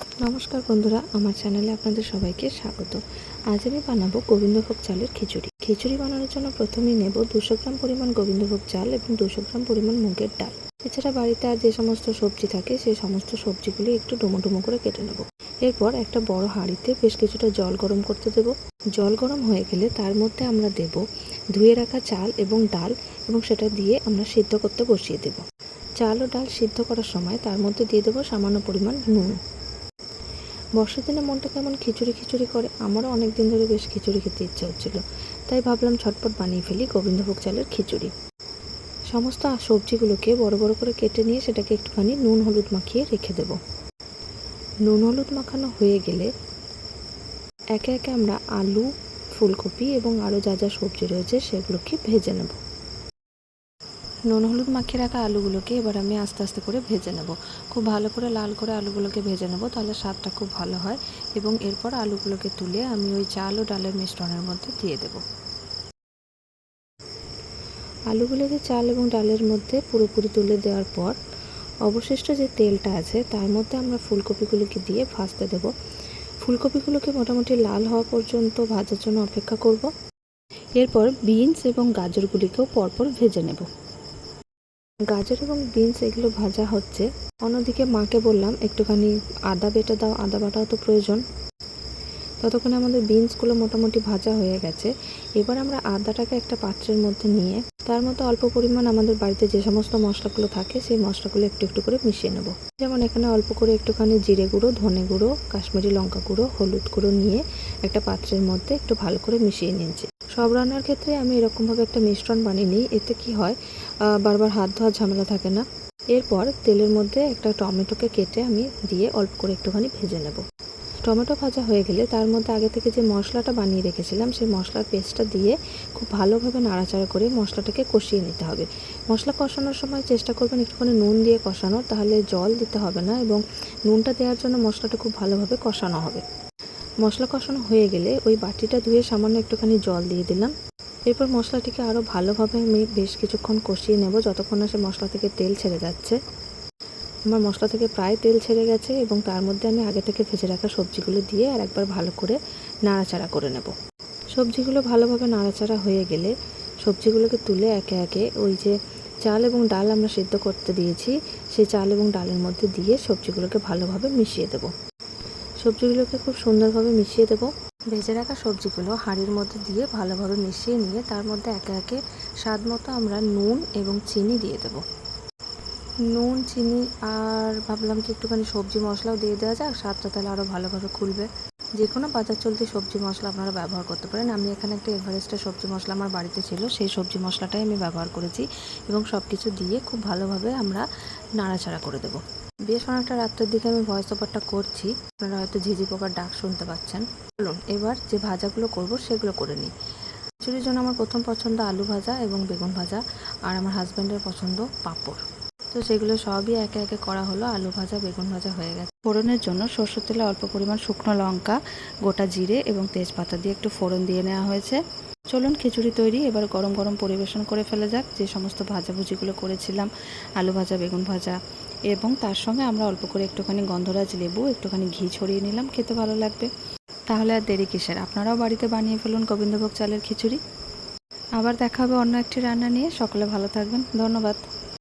নমস্কার বন্ধুরা, আমার চ্যানেলে আপনাদের সবাইকে স্বাগত। আজ আমি বানাবো গোবিন্দভোগ চালের খিচুড়ি। খিচুড়ি বানানোর জন্য প্রথমেই নেব 200 গ্রাম পরিমাণ গোবিন্দভোগ চাল এবং 200 গ্রাম পরিমাণ মুগের ডাল। এছাড়া বাড়িতে আর যে সমস্ত সবজি থাকে সেই সমস্ত সবজিগুলি একটু ডুমো ডুমো করে কেটে নেব। এরপর একটা বড় হাঁড়িতে বেশ কিছুটা জল গরম করতে দেব। জল গরম হয়ে গেলে তার মধ্যে আমরা দেব ধুয়ে রাখা চাল এবং ডাল, এবং সেটা দিয়ে আমরা সিদ্ধ করতে বসিয়ে দেব। চাল ও ডাল সিদ্ধ করার সময় তার মধ্যে দিয়ে দেবো সামান্য পরিমাণ নুন। বর্ষার দিনে মনটা কেমন খিচুড়ি খিচুড়ি করে, আমারও অনেক দিন ধরে বেশ খিচুড়ি খেতে ইচ্ছে হচ্ছিল, তাই ভাবলাম ঝটপট বানিয়ে ফেলি গোবিন্দভোগ চালের খিচুড়ি। সমস্ত সবজিগুলোকে বড় বড় করে কেটে নিয়ে সেটাকে একটুখানি নুন হলুদ মাখিয়ে রেখে দেব। নুন হলুদ মাখানো হয়ে গেলে একে একে আমরা আলু, ফুলকপি এবং আরও যা যা সবজি রয়েছে সেগুলোকে ভেজে নেব। নুন হলুদ মাখিয়ে রাখা আলুগুলোকে এবার আমি আস্তে আস্তে করে ভেজে নেব। খুব ভালো করে লাল করে আলুগুলোকে ভেজে নেব, তাহলে স্বাদটা খুব ভালো হয়। এবং এরপর আলুগুলোকে তুলে আমি ওই চাল ও ডালের মিশ্রণের মধ্যে দিয়ে দেব। আলুগুলোকে চাল এবং ডালের মধ্যে পুরোপুরি তুলে দেওয়ার পর অবশিষ্ট যে তেলটা আছে তার মধ্যে আমরা ফুলকপিগুলোকে দিয়ে ভাজতে দেব। ফুলকপিগুলোকে মোটামুটি লাল হওয়া পর্যন্ত ভাজার জন্য অপেক্ষা করব। এরপর বিনস এবং গাজরগুলিকেও পরপর ভেজে নেব। গাজর এবং বিনস এগুলো ভাজা হচ্ছে, অন্যদিকে মাকে বললাম একটুখানি আদা বেটে দাও, আদা বাটাও তো প্রয়োজন। ততক্ষণে আমাদের বিনসগুলো মোটামুটি ভাজা হয়ে গেছে। এবার আমরা আদাটাকে একটা পাত্রের মধ্যে নিয়ে তার মধ্যে অল্প পরিমাণ আমাদের বাড়িতে যে সমস্ত মশলাগুলো থাকে সেই মশলাগুলো একটু একটু করে মিশিয়ে নেব। যেমন এখানে অল্প করে একটুখানি জিরে গুঁড়ো, ধনে গুঁড়ো, কাশ্মীরি লঙ্কা গুঁড়ো, হলুদ গুঁড়ো নিয়ে একটা পাত্রের মধ্যে একটু ভালো করে মিশিয়ে নিয়েছি। সব রান্নার ক্ষেত্রে আমি এরকমভাবে একটা মিশ্রণ বানিয়ে নিই, এতে কি হয় বারবার হাত ধোয়ার ঝামেলা থাকে না। এরপর তেলের মধ্যে একটা টমেটোকে কেটে আমি দিয়ে অল্প করে একটুখানি ভেজে নেব। টমেটো ভাজা হয়ে গেলে তার মধ্যে আগে থেকে যে মশলাটা বানিয়ে রেখেছিলাম সেই মশলার পেস্টটা দিয়ে খুব ভালোভাবে নাড়াচাড়া করে মশলাটাকে কষিয়ে নিতে হবে। মশলা কষানোর সময় চেষ্টা করবেন একটুখানি নুন দিয়ে কষানোর, তাহলে জল দিতে হবে না এবং নুনটা দেওয়ার জন্য মশলাটা খুব ভালোভাবে কষানো হবে। মশলা কষানো হয়ে গেলে ওই বাটিটা ধুয়ে সামান্য একটুখানি জল দিয়ে দিলাম। এরপর মশলাটিকে আরও ভালোভাবে আমি বেশ কিছুক্ষণ কষিয়ে নেব, যতক্ষণ না সে মশলা থেকে তেল ছেড়ে যাচ্ছে। আমার মশলা থেকে প্রায় তেল ছেড়ে গেছে এবং তার মধ্যে আমি আগে থেকে ভেজে রাখা সবজিগুলো দিয়ে আর একবার ভালো করে নাড়াচাড়া করে নেব। সবজিগুলো ভালোভাবে নাড়াচাড়া হয়ে গেলে সবজিগুলোকে তুলে একে একে ওই যে চাল এবং ডাল আমরা সিদ্ধ করতে দিয়েছি সেই চাল এবং ডালের মধ্যে দিয়ে সবজিগুলোকে ভালোভাবে মিশিয়ে দেব। সবজিগুলোকে খুব সুন্দরভাবে মিশিয়ে দেব। ভেজে রাখা সবজিগুলো হাঁড়ির মধ্যে দিয়ে ভালোভাবে মিশিয়ে নিয়ে তার মধ্যে একে একে স্বাদ মতো আমরা নুন এবং চিনি দিয়ে দেব। নুন, চিনি আর ভাবলাম কি একটুখানি সবজি মশলাও দিয়ে দেওয়া যাক, স্বাদটা তাহলে আরও ভালোভাবে খুলবে। যে কোনো বাজার চলতি সবজি মশলা আপনারা ব্যবহার করতে পারেন। আমি এখানে একটা এভারেস্টের সবজি মশলা আমার বাড়িতে ছিল, সেই সবজি মশলাটাই আমি ব্যবহার করেছি এবং সব কিছু দিয়ে খুব ভালোভাবে আমরা নাড়াচাড়া করে দেবো। বেশ অনেকটা রাত্রের দিকে আমি ভয়েস ওভারটা করছি, আপনারা হয়তো ঝিঝি পোকার ডাক শুনতে পাচ্ছেন। চলুন এবার যে ভাজাগুলো করব সেগুলো করে নিই। খিচুড়ির জন্য আমার প্রথম পছন্দ আলু ভাজা এবং বেগুন ভাজা, আর আমার হাজব্যান্ডের পছন্দ পাঁপড়। তো সেগুলো সবই একে একে করা হলো। আলু ভাজা, বেগুন ভাজা হয়ে গেছে। ফোড়নের জন্য সরষের তেলে অল্প পরিমাণ শুকনো লঙ্কা, গোটা জিরে এবং তেজপাতা দিয়ে একটু ফোড়ন দিয়ে নেওয়া হয়েছে। চলুন খিচুড়ি তৈরি, এবার গরম গরম পরিবেশন করে ফেলা যাক। যে সমস্ত ভাজাভুজিগুলো করেছিলাম, আলু ভাজা, বেগুন ভাজা, এবং তার সঙ্গে আমরা অল্প করে একটুখানি গন্ধরাজ লেবু, একটুখানি ঘি ছড়িয়ে নিলাম, খেতে ভালো লাগবে। তাহলে আর দেরি কিসের, আপনারাও বাড়িতে বানিয়ে ফেলুন গোবিন্দভোগ চালের খিচুড়ি। আবার দেখা হবে অন্য একটি রান্না নিয়ে। সকলে ভালো থাকবেন, ধন্যবাদ।